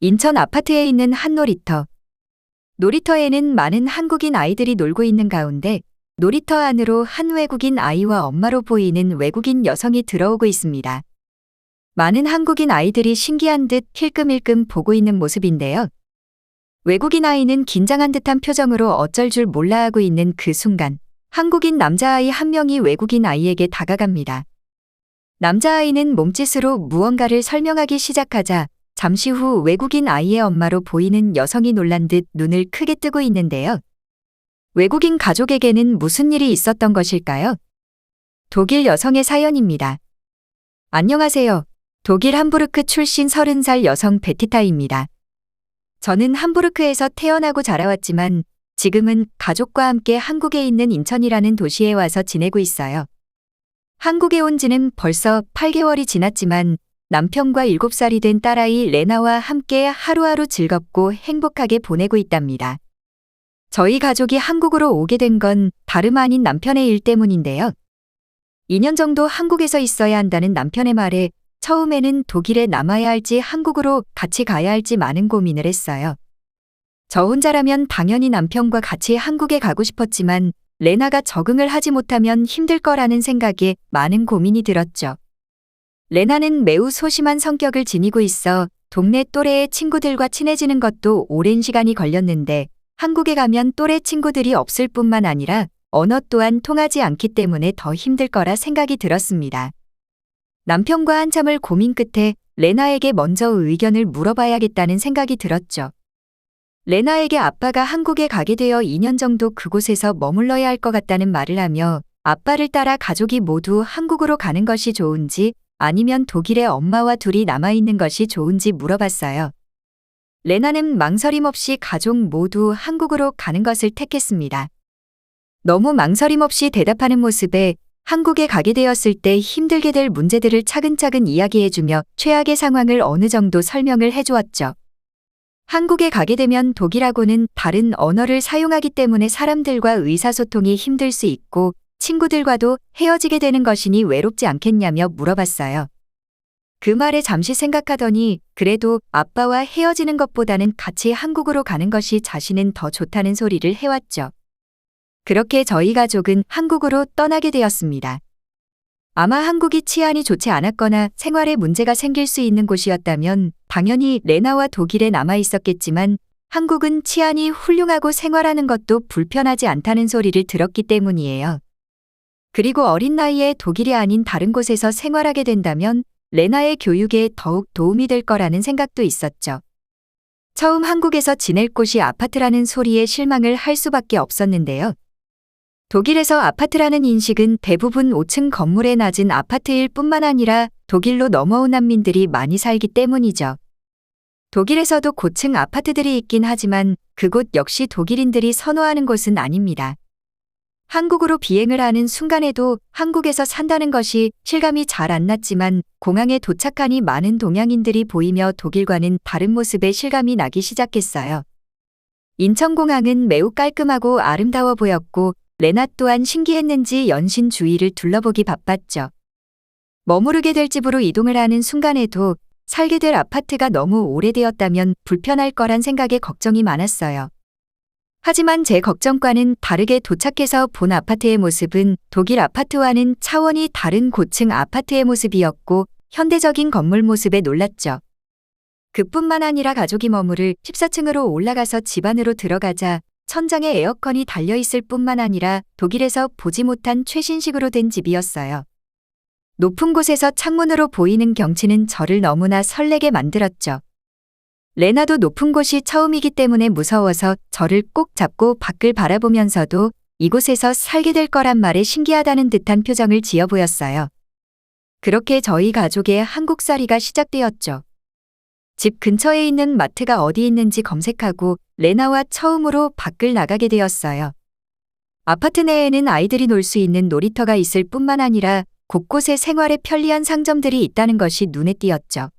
인천 아파트에 있는 한 놀이터. 놀이터에는 많은 한국인 아이들이 놀고 있는 가운데 놀이터 안으로 한 외국인 아이와 엄마로 보이는 외국인 여성이 들어오고 있습니다. 많은 한국인 아이들이 신기한 듯 힐끔힐끔 보고 있는 모습인데요. 외국인 아이는 긴장한 듯한 표정으로 어쩔 줄 몰라 하고 있는 그 순간, 한국인 남자아이 한 명이 외국인 아이에게 다가갑니다. 남자아이는 몸짓으로 무언가를 설명하기 시작하자 잠시 후 외국인 아이의 엄마로 보이는 여성이 놀란 듯 눈을 크게 뜨고 있는데요. 외국인 가족에게는 무슨 일이 있었던 것일까요? 독일 여성의 사연입니다. 안녕하세요. 독일 함부르크 출신 30살 여성 베티타입니다. 저는 함부르크에서 태어나고 자라왔지만 지금은 가족과 함께 한국에 있는 인천이라는 도시에 와서 지내고 있어요. 한국에 온 지는 벌써 8개월이 지났지만 남편과 7살이 된 딸아이 레나와 함께 하루하루 즐겁고 행복하게 보내고 있답니다. 저희 가족이 한국으로 오게 된 건 다름 아닌 남편의 일 때문인데요. 2년 정도 한국에서 있어야 한다는 남편의 말에 처음에는 독일에 남아야 할지 한국으로 같이 가야 할지 많은 고민을 했어요. 저 혼자라면 당연히 남편과 같이 한국에 가고 싶었지만 레나가 적응을 하지 못하면 힘들 거라는 생각에 많은 고민이 들었죠. 레나는 매우 소심한 성격을 지니고 있어 동네 또래의 친구들과 친해지는 것도 오랜 시간이 걸렸는데 한국에 가면 또래 친구들이 없을 뿐만 아니라 언어 또한 통하지 않기 때문에 더 힘들 거라 생각이 들었습니다. 남편과 한참을 고민 끝에 레나에게 먼저 의견을 물어봐야겠다는 생각이 들었죠. 레나에게 아빠가 한국에 가게 되어 2년 정도 그곳에서 머물러야 할 것 같다는 말을 하며 아빠를 따라 가족이 모두 한국으로 가는 것이 좋은지 아니면 독일에 엄마와 둘이 남아있는 것이 좋은지 물어봤어요. 레나는 망설임 없이 가족 모두 한국으로 가는 것을 택했습니다. 너무 망설임 없이 대답하는 모습에 한국에 가게 되었을 때 힘들게 될 문제들을 차근차근 이야기해주며 최악의 상황을 어느 정도 설명을 해주었죠. 한국에 가게 되면 독일하고는 다른 언어를 사용하기 때문에 사람들과 의사소통이 힘들 수 있고 친구들과도 헤어지게 되는 것이니 외롭지 않겠냐며 물어봤어요. 그 말에 잠시 생각하더니 그래도 아빠와 헤어지는 것보다는 같이 한국으로 가는 것이 자신은 더 좋다는 소리를 해왔죠. 그렇게 저희 가족은 한국으로 떠나게 되었습니다. 아마 한국이 치안이 좋지 않았거나 생활에 문제가 생길 수 있는 곳이었다면 당연히 레나와 독일에 남아 있었겠지만 한국은 치안이 훌륭하고 생활하는 것도 불편하지 않다는 소리를 들었기 때문이에요. 그리고 어린 나이에 독일이 아닌 다른 곳에서 생활하게 된다면 레나의 교육에 더욱 도움이 될 거라는 생각도 있었죠. 처음 한국에서 지낼 곳이 아파트라는 소리에 실망을 할 수밖에 없었는데요. 독일에서 아파트라는 인식은 대부분 5층 건물의 낮은 아파트일 뿐만 아니라 독일로 넘어온 난민들이 많이 살기 때문이죠. 독일에서도 고층 아파트들이 있긴 하지만 그곳 역시 독일인들이 선호하는 곳은 아닙니다. 한국으로 비행을 하는 순간에도 한국에서 산다는 것이 실감이 잘 안 났지만 공항에 도착하니 많은 동양인들이 보이며 독일과는 다른 모습의 실감이 나기 시작했어요. 인천공항은 매우 깔끔하고 아름다워 보였고 레나 또한 신기했는지 연신 주위를 둘러보기 바빴죠. 머무르게 될 집으로 이동을 하는 순간에도 살게 될 아파트가 너무 오래되었다면 불편할 거란 생각에 걱정이 많았어요. 하지만 제 걱정과는 다르게 도착해서 본 아파트의 모습은 독일 아파트와는 차원이 다른 고층 아파트의 모습이었고 현대적인 건물 모습에 놀랐죠. 그뿐만 아니라 가족이 머무를 14층으로 올라가서 집 안으로 들어가자 천장에 에어컨이 달려있을 뿐만 아니라 독일에서 보지 못한 최신식으로 된 집이었어요. 높은 곳에서 창문으로 보이는 경치는 저를 너무나 설레게 만들었죠. 레나도 높은 곳이 처음이기 때문에 무서워서 저를 꼭 잡고 밖을 바라보면서도 이곳에서 살게 될 거란 말에 신기하다는 듯한 표정을 지어 보였어요. 그렇게 저희 가족의 한국살이가 시작되었죠. 집 근처에 있는 마트가 어디 있는지 검색하고 레나와 처음으로 밖을 나가게 되었어요. 아파트 내에는 아이들이 놀 수 있는 놀이터가 있을 뿐만 아니라 곳곳에 생활에 편리한 상점들이 있다는 것이 눈에 띄었죠.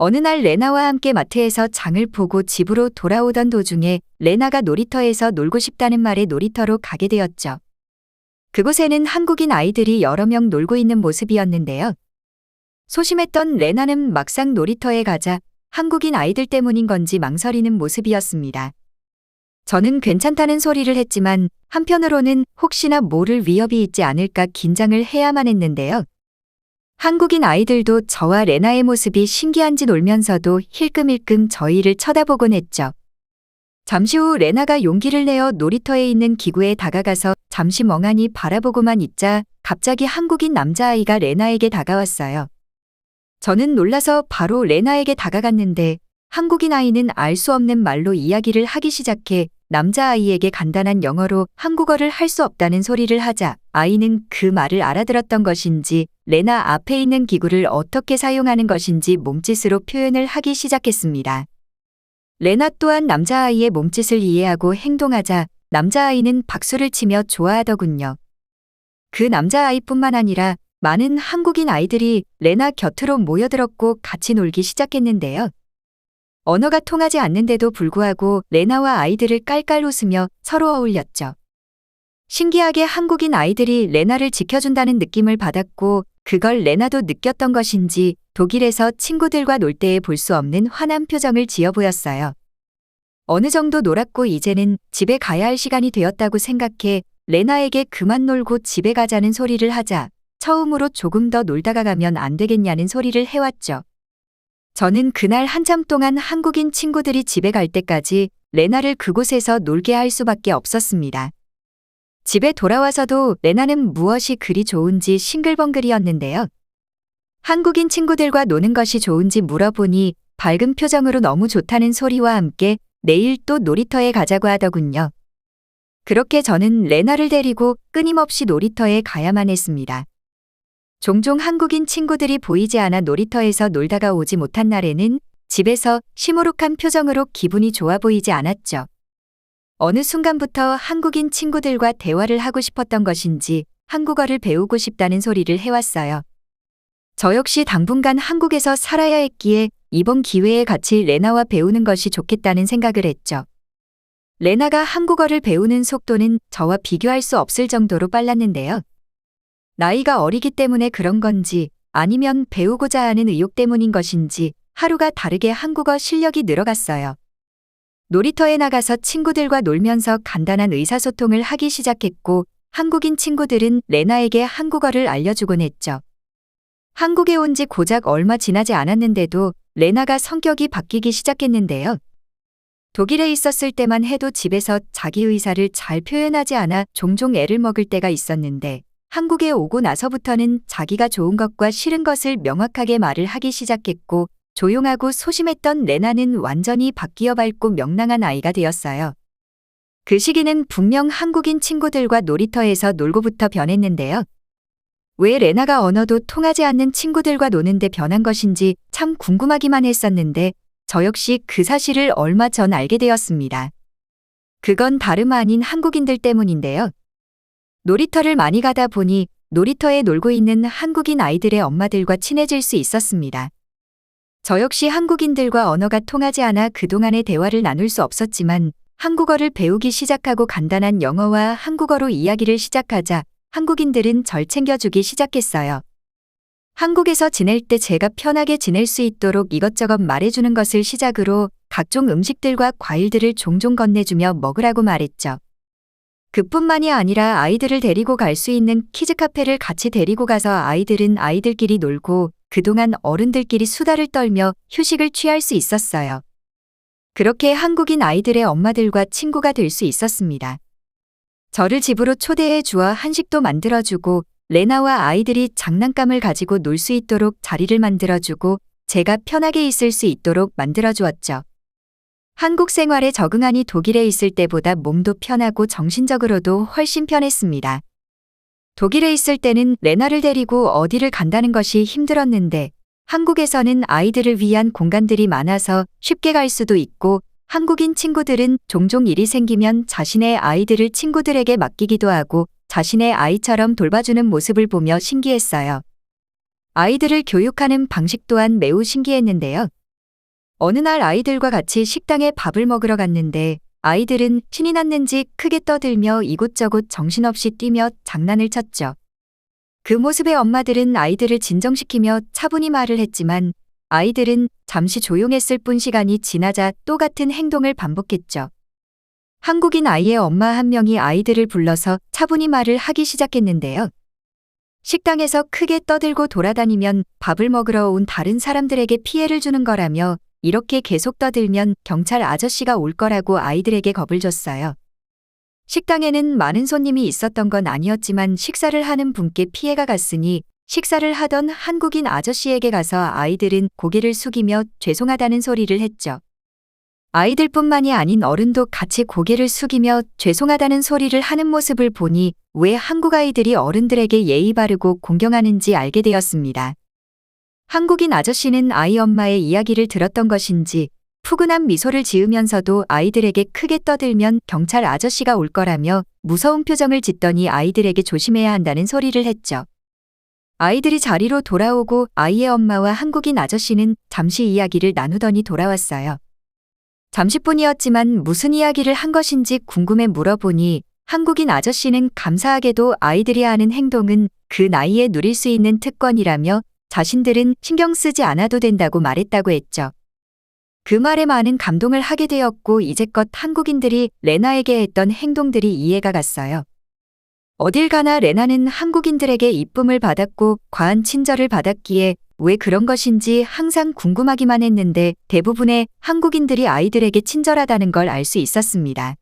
어느 날 레나와 함께 마트에서 장을 보고 집으로 돌아오던 도중에 레나가 놀이터에서 놀고 싶다는 말에 놀이터로 가게 되었죠. 그곳에는 한국인 아이들이 여러 명 놀고 있는 모습이었는데요. 소심했던 레나는 막상 놀이터에 가자 한국인 아이들 때문인 건지 망설이는 모습이었습니다. 저는 괜찮다는 소리를 했지만 한편으로는 혹시나 모를 위협이 있지 않을까 긴장을 해야만 했는데요. 한국인 아이들도 저와 레나의 모습이 신기한지 놀면서도 힐끔힐끔 저희를 쳐다보곤 했죠. 잠시 후 레나가 용기를 내어 놀이터에 있는 기구에 다가가서 잠시 멍하니 바라보고만 있자 갑자기 한국인 남자아이가 레나에게 다가왔어요. 저는 놀라서 바로 레나에게 다가갔는데 한국인 아이는 알 수 없는 말로 이야기를 하기 시작해 남자아이에게 간단한 영어로 한국어를 할 수 없다는 소리를 하자 아이는 그 말을 알아들었던 것인지 레나 앞에 있는 기구를 어떻게 사용하는 것인지 몸짓으로 표현을 하기 시작했습니다. 레나 또한 남자아이의 몸짓을 이해하고 행동하자 남자아이는 박수를 치며 좋아하더군요. 그 남자아이뿐만 아니라 많은 한국인 아이들이 레나 곁으로 모여들었고 같이 놀기 시작했는데요. 언어가 통하지 않는데도 불구하고 레나와 아이들을 깔깔 웃으며 서로 어울렸죠. 신기하게 한국인 아이들이 레나를 지켜준다는 느낌을 받았고 그걸 레나도 느꼈던 것인지 독일에서 친구들과 놀 때에 볼 수 없는 환한 표정을 지어 보였어요. 어느 정도 놀았고 이제는 집에 가야 할 시간이 되었다고 생각해 레나에게 그만 놀고 집에 가자는 소리를 하자 처음으로 조금 더 놀다가 가면 안 되겠냐는 소리를 해왔죠. 저는 그날 한참 동안 한국인 친구들이 집에 갈 때까지 레나를 그곳에서 놀게 할 수밖에 없었습니다. 집에 돌아와서도 레나는 무엇이 그리 좋은지 싱글벙글이었는데요. 한국인 친구들과 노는 것이 좋은지 물어보니 밝은 표정으로 너무 좋다는 소리와 함께 내일 또 놀이터에 가자고 하더군요. 그렇게 저는 레나를 데리고 끊임없이 놀이터에 가야만 했습니다. 종종 한국인 친구들이 보이지 않아 놀이터에서 놀다가 오지 못한 날에는 집에서 시무룩한 표정으로 기분이 좋아 보이지 않았죠. 어느 순간부터 한국인 친구들과 대화를 하고 싶었던 것인지 한국어를 배우고 싶다는 소리를 해왔어요. 저 역시 당분간 한국에서 살아야 했기에 이번 기회에 같이 레나와 배우는 것이 좋겠다는 생각을 했죠. 레나가 한국어를 배우는 속도는 저와 비교할 수 없을 정도로 빨랐는데요. 나이가 어리기 때문에 그런 건지 아니면 배우고자 하는 의욕 때문인 것인지 하루가 다르게 한국어 실력이 늘어갔어요. 놀이터에 나가서 친구들과 놀면서 간단한 의사소통을 하기 시작했고 한국인 친구들은 레나에게 한국어를 알려주곤 했죠. 한국에 온 지 고작 얼마 지나지 않았는데도 레나가 성격이 바뀌기 시작했는데요. 독일에 있었을 때만 해도 집에서 자기 의사를 잘 표현하지 않아 종종 애를 먹을 때가 있었는데 한국에 오고 나서부터는 자기가 좋은 것과 싫은 것을 명확하게 말을 하기 시작했고 조용하고 소심했던 레나는 완전히 바뀌어 밝고 명랑한 아이가 되었어요. 그 시기는 분명 한국인 친구들과 놀이터에서 놀고부터 변했는데요. 왜 레나가 언어도 통하지 않는 친구들과 노는데 변한 것인지 참 궁금하기만 했었는데 저 역시 그 사실을 얼마 전 알게 되었습니다. 그건 다름 아닌 한국인들 때문인데요. 놀이터를 많이 가다 보니 놀이터에 놀고 있는 한국인 아이들의 엄마들과 친해질 수 있었습니다. 저 역시 한국인들과 언어가 통하지 않아 그동안의 대화를 나눌 수 없었지만 한국어를 배우기 시작하고 간단한 영어와 한국어로 이야기를 시작하자 한국인들은 절 챙겨주기 시작했어요. 한국에서 지낼 때 제가 편하게 지낼 수 있도록 이것저것 말해주는 것을 시작으로 각종 음식들과 과일들을 종종 건네주며 먹으라고 말했죠. 그뿐만이 아니라 아이들을 데리고 갈 수 있는 키즈 카페를 같이 데리고 가서 아이들은 아이들끼리 놀고 그동안 어른들끼리 수다를 떨며 휴식을 취할 수 있었어요. 그렇게 한국인 아이들의 엄마들과 친구가 될 수 있었습니다. 저를 집으로 초대해 주어 한식도 만들어주고 레나와 아이들이 장난감을 가지고 놀 수 있도록 자리를 만들어주고 제가 편하게 있을 수 있도록 만들어주었죠. 한국 생활에 적응하니 독일에 있을 때보다 몸도 편하고 정신적으로도 훨씬 편했습니다. 독일에 있을 때는 레나를 데리고 어디를 간다는 것이 힘들었는데 한국에서는 아이들을 위한 공간들이 많아서 쉽게 갈 수도 있고 한국인 친구들은 종종 일이 생기면 자신의 아이들을 친구들에게 맡기기도 하고 자신의 아이처럼 돌봐주는 모습을 보며 신기했어요. 아이들을 교육하는 방식 또한 매우 신기했는데요. 어느 날 아이들과 같이 식당에 밥을 먹으러 갔는데 아이들은 신이 났는지 크게 떠들며 이곳저곳 정신없이 뛰며 장난을 쳤죠. 그 모습에 엄마들은 아이들을 진정시키며 차분히 말을 했지만 아이들은 잠시 조용했을 뿐 시간이 지나자 또 같은 행동을 반복했죠. 한국인 아이의 엄마 한 명이 아이들을 불러서 차분히 말을 하기 시작했는데요. 식당에서 크게 떠들고 돌아다니면 밥을 먹으러 온 다른 사람들에게 피해를 주는 거라며 이렇게 계속 떠들면 경찰 아저씨가 올 거라고 아이들에게 겁을 줬어요. 식당에는 많은 손님이 있었던 건 아니었지만 식사를 하는 분께 피해가 갔으니 식사를 하던 한국인 아저씨에게 가서 아이들은 고개를 숙이며 죄송하다는 소리를 했죠. 아이들뿐만이 아닌 어른도 같이 고개를 숙이며 죄송하다는 소리를 하는 모습을 보니 왜 한국 아이들이 어른들에게 예의 바르고 공경하는지 알게 되었습니다. 한국인 아저씨는 아이 엄마의 이야기를 들었던 것인지 푸근한 미소를 지으면서도 아이들에게 크게 떠들면 경찰 아저씨가 올 거라며 무서운 표정을 짓더니 아이들에게 조심해야 한다는 소리를 했죠. 아이들이 자리로 돌아오고 아이의 엄마와 한국인 아저씨는 잠시 이야기를 나누더니 돌아왔어요. 잠시뿐이었지만 무슨 이야기를 한 것인지 궁금해 물어보니 한국인 아저씨는 감사하게도 아이들이 하는 행동은 그 나이에 누릴 수 있는 특권이라며 자신들은 신경 쓰지 않아도 된다고 말했다고 했죠. 그 말에 많은 감동을 하게 되었고 이제껏 한국인들이 레나에게 했던 행동들이 이해가 갔어요. 어딜 가나 레나는 한국인들에게 이쁨을 받았고 과한 친절을 받았기에 왜 그런 것인지 항상 궁금하기만 했는데 대부분의 한국인들이 아이들에게 친절하다는 걸 알 수 있었습니다.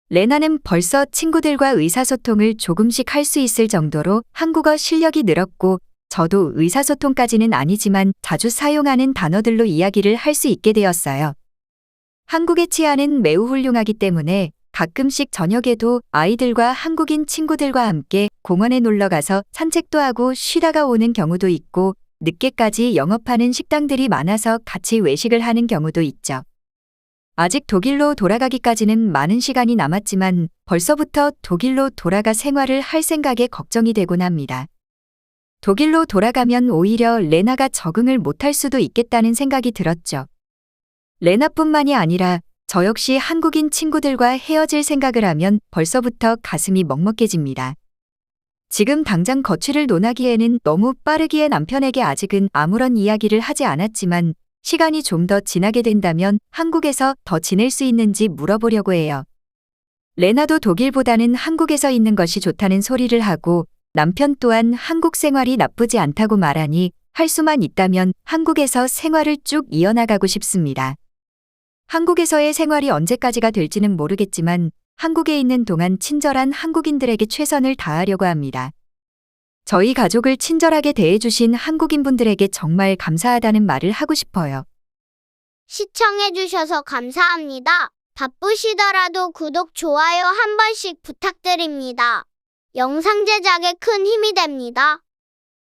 레나는 벌써 친구들과 의사소통을 조금씩 할 수 있을 정도로 한국어 실력이 늘었고 저도 의사소통까지는 아니지만 자주 사용하는 단어들로 이야기를 할 수 있게 되었어요. 한국의 치안은 매우 훌륭하기 때문에 가끔씩 저녁에도 아이들과 한국인 친구들과 함께 공원에 놀러 가서 산책도 하고 쉬다가 오는 경우도 있고 늦게까지 영업하는 식당들이 많아서 같이 외식을 하는 경우도 있죠. 아직 독일로 돌아가기까지는 많은 시간이 남았지만 벌써부터 독일로 돌아가 생활을 할 생각에 걱정이 되곤 합니다. 독일로 돌아가면 오히려 레나가 적응을 못할 수도 있겠다는 생각이 들었죠. 레나뿐만이 아니라 저 역시 한국인 친구들과 헤어질 생각을 하면 벌써부터 가슴이 먹먹해집니다. 지금 당장 거취를 논하기에는 너무 빠르기에 남편에게 아직은 아무런 이야기를 하지 않았지만 시간이 좀 더 지나게 된다면 한국에서 더 지낼 수 있는지 물어보려고 해요. 레나도 독일보다는 한국에서 있는 것이 좋다는 소리를 하고 남편 또한 한국 생활이 나쁘지 않다고 말하니 할 수만 있다면 한국에서 생활을 쭉 이어나가고 싶습니다. 한국에서의 생활이 언제까지가 될지는 모르겠지만 한국에 있는 동안 친절한 한국인들에게 최선을 다하려고 합니다. 저희 가족을 친절하게 대해주신 한국인분들에게 정말 감사하다는 말을 하고 싶어요. 시청해주셔서 감사합니다. 바쁘시더라도 구독, 좋아요 한 번씩 부탁드립니다. 영상 제작에 큰 힘이 됩니다.